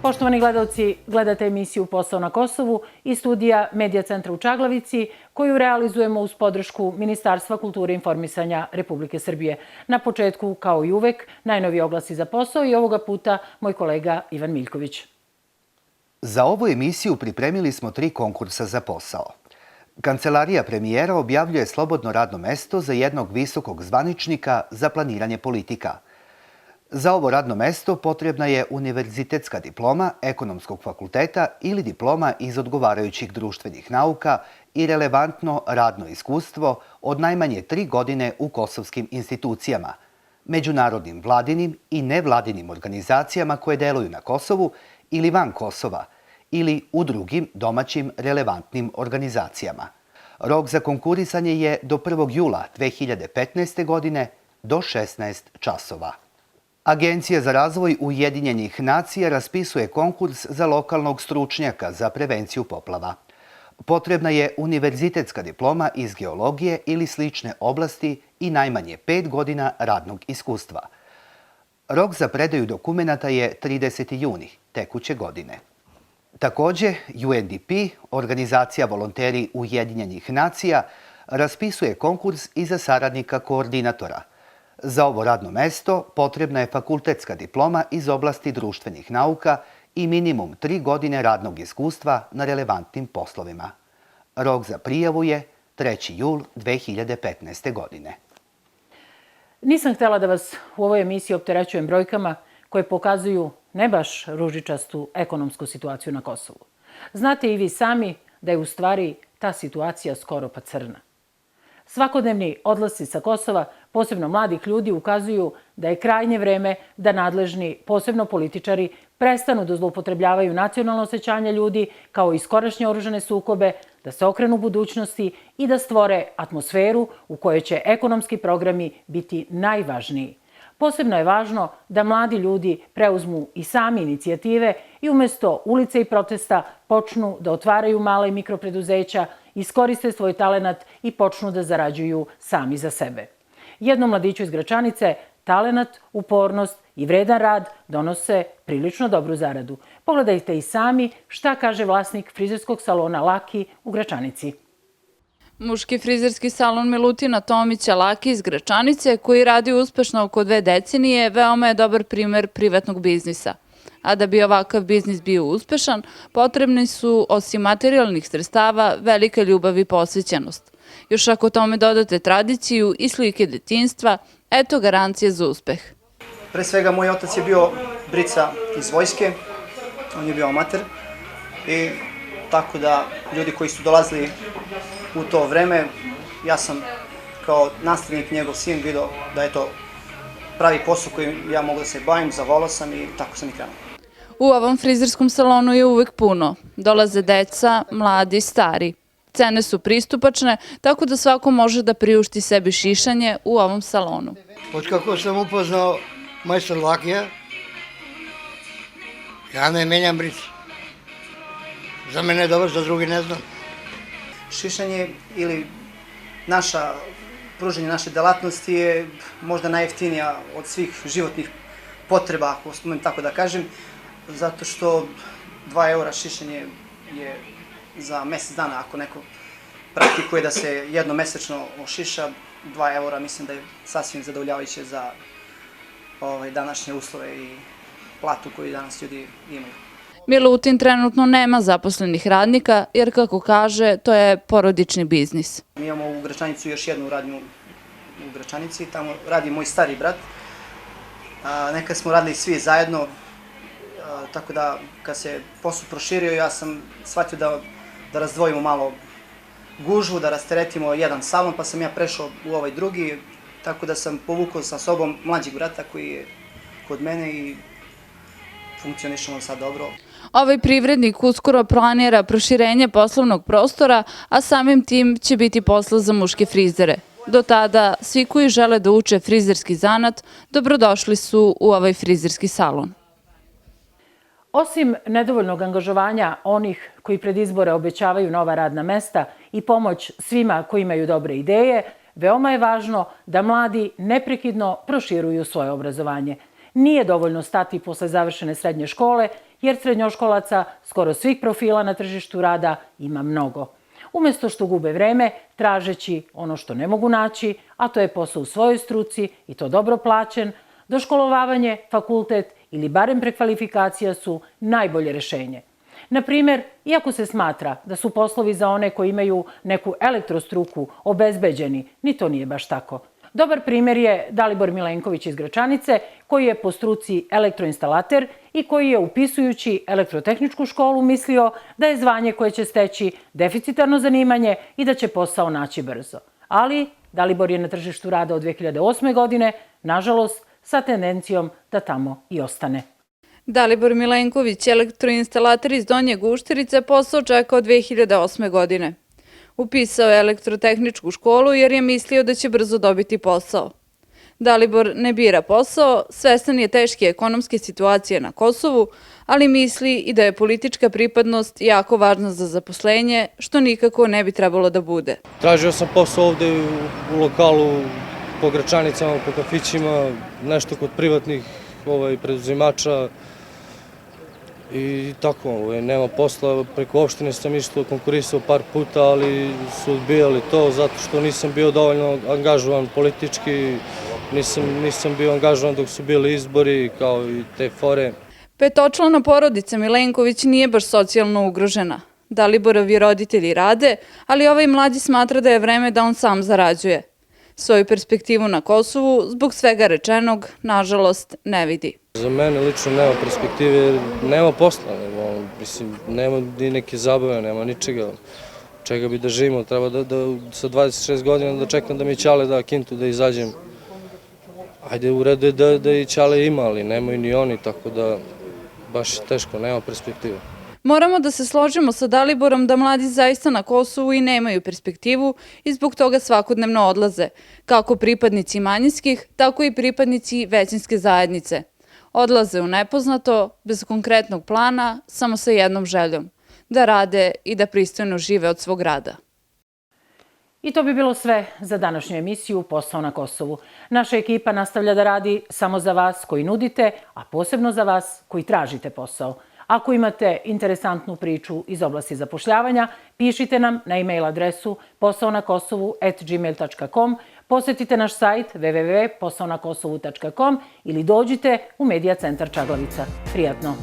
Poštovani gledalci, gledate emisiju Posao na Kosovu iz studija Medija centra u Čaglavici, koju realizujemo uz podršku Ministarstva kulture i informisanja Republike Srbije. Na početku, kao i uvek, najnoviji oglasi za posao i ovoga puta moj kolega Ivan Miljković. Za ovu emisiju pripremili smo 3 konkursa za posao. Kancelarija premijera objavljuje slobodno radno mesto za jednog visokog zvaničnika za planiranje politika. Za ovo radno mesto potrebna je univerzitetska diploma ekonomskog fakulteta ili diploma iz odgovarajućih društvenih nauka i relevantno radno iskustvo od najmanje 3 godine u kosovskim institucijama, međunarodnim vladinim i nevladinim organizacijama koje deluju na Kosovu ili van Kosova ili u drugim domaćim relevantnim organizacijama. Rok za konkurisanje je do 1. jula 2015. godine do 16 časova. Agencija za razvoj Ujedinjenih nacija raspisuje konkurs za lokalnog stručnjaka za prevenciju poplava. Potrebna je univerzitetska diploma iz geologije ili slične oblasti i najmanje 5 godina radnog iskustva. Rok za predaju dokumenata je 30. juni tekuće godine. Takođe, UNDP, organizacija volonteri Ujedinjenih nacija, raspisuje konkurs i za saradnika koordinatora. Za ovo radno mesto potrebna je fakultetska diploma iz oblasti društvenih nauka i minimum 3 godine radnog iskustva na relevantnim poslovima. Rok za prijavu je 3. jul 2015. godine. Nisam htela da vas u ovoj emisiji opterećujem brojkama koje pokazuju ne baš ružičastu ekonomsku situaciju na Kosovu. Znate i vi sami da je u stvari ta situacija skoro pa crna. Svakodnevni odlasci sa Kosova, posebno mladih ljudi, ukazuju da je krajnje vreme da nadležni, posebno političari, prestanu da zloupotrebljavaju nacionalno osjećanje ljudi kao i skorašnje oružane sukobe, da se okrenu budućnosti i da stvore atmosferu u kojoj će ekonomski programi biti najvažniji. Posebno je važno da mladi ljudi preuzmu i sami inicijative i umesto ulice i protesta počnu da otvaraju mala i mikropreduzeća, iskoriste svoj talenat i počnu da zarađuju sami za sebe. Jednom mladiću iz Gračanice talenat, upornost i vredan rad donose prilično dobru zaradu. Pogledajte i sami šta kaže vlasnik frizerskog salona Laki u Gračanici. Muški frizerski salon Milutina Tomića Laki iz Gračanice, koji radi uspešno oko 2 decenije, veoma je dobar primer privatnog biznisa. A da bi ovakav biznis bio uspešan, potrebni su, osim materijalnih sredstava, velika ljubav i posvećenost. Još ako tome dodate tradiciju i slike detinjstva, eto garancije za uspeh. Pre svega, moj otac je bio brica iz vojske, on je bio amater i tako da ljudi koji su dolazili u to vreme, ja sam kao nastavnik, njegov sin, vidio da je to pravi posao koji ja mogu da se bavim, zavolao sam i tako sam i krenuo. U ovom frizerskom salonu je uvek puno. Dolaze deca, mladi, stari. Cene su pristupačne, tako da svako može da priušti sebi šišanje u ovom salonu. Od kako sam upoznao majstor Lakija, ja ne menjam brice. Za mene je dobro, za drugi ne znam. Šišanje ili pruženje naše delatnosti je možda najjeftinija od svih životnih potreba, ako smem tako da kažem, zato što 2 eura šišanje je za mesec dana, ako neko praktikuje da se jednomesečno ošiša, 2 eura mislim da je sasvim zadovoljavajuće za današnje uslove i platu koju danas ljudi imaju. Milutin trenutno nema zaposlenih radnika, jer kako kaže, to je porodični biznis. Mi imamo u Gračanicu još jednu radnju u Gračanici, tamo radi moj stari brat. Nekad smo radili svi zajedno, tako da kad se posao proširio, ja sam shvatio da razdvojimo malo gužvu, da rasteretimo jedan salon, pa sam ja prešao u ovaj drugi, tako da sam povukao sa sobom mlađeg brata koji je kod mene i funkcionišemo sad dobro. Ovaj privrednik uskoro planira proširenje poslovnog prostora, a samim tim će biti posla za muške frizere. Do tada, svi koji žele da uče frizerski zanat, dobrodošli su u ovaj frizerski salon. Osim nedovoljnog angažovanja onih koji pred izbore obećavaju nova radna mesta i pomoć svima koji imaju dobre ideje, veoma je važno da mladi neprekidno proširuju svoje obrazovanje. Nije dovoljno stati posle završene srednje škole, jer srednjoškolaca skoro svih profila na tržištu rada ima mnogo. Umesto što gube vreme, tražeći ono što ne mogu naći, a to je posao u svojoj struci i to dobro plaćen, doškolovavanje, fakultet ili barem prekvalifikacija su najbolje rešenje. Na primer, iako se smatra da su poslovi za one koji imaju neku elektrostruku obezbeđeni, ni to nije baš tako. Dobar primjer je Dalibor Milenković iz Gračanice, koji je po struci elektroinstalater i koji je upisujući elektrotehničku školu mislio da je zvanje koje će steći deficitarno zanimanje i da će posao naći brzo. Ali Dalibor je na tržištu rada od 2008. godine, nažalost, sa tendencijom da tamo i ostane. Dalibor Milenković, elektroinstalater iz Donje Gušterice, posao čekao 2008. godine. Upisao je elektrotehničku školu jer je mislio da će brzo dobiti posao. Dalibor ne bira posao, svestan je teške ekonomske situacije na Kosovu, ali misli i da je politička pripadnost jako važna za zaposlenje, što nikako ne bi trebalo da bude. Tražio sam posao ovde u lokalu, po Gračanicama, po kafićima, nešto kod privatnih preduzimača i tako, nema posla. Preko opštine sam isto konkurisao par puta, ali su odbijali to zato što nisam bio dovoljno angažovan politički, nisam bio angažovan dok su bili izbori, kao i te fore. Petočlana porodica Milenković nije baš socijalno ugrožena. Daliborovi roditelji rade, ali ovaj mlađi smatra da je vreme da on sam zarađuje. Svoju perspektivu na Kosovu, zbog svega rečenog, nažalost, ne vidi. Za mene lično nema perspektive, jer nema posla, nema ni neke zabave, nema ničega. Čega bi da živimo, treba da sa 26 godina da čekam da mi Ćale da kintu da izađem. Ajde, u redu je da i Ćale ima, ali nemaju ni oni, tako da baš je teško, nema perspektive. Moramo da se složimo sa Daliborom da mladi zaista na Kosovu i nemaju perspektivu i zbog toga svakodnevno odlaze, kako pripadnici manjinskih, tako i pripadnici većinske zajednice. Odlaze u nepoznato, bez konkretnog plana, samo sa jednom željom, da rade i da pristojno žive od svog rada. I to bi bilo sve za današnju emisiju Posao na Kosovu. Naša ekipa nastavlja da radi samo za vas koji nudite, a posebno za vas koji tražite posao. Ako imate interesantnu priču iz oblasti zapošljavanja, pišite nam na e-mail adresu posaonakosovu@gmail.com, posetite naš sajt www.posaonakosovu.com ili dođite u Medija centar Čaglavica. Prijatno!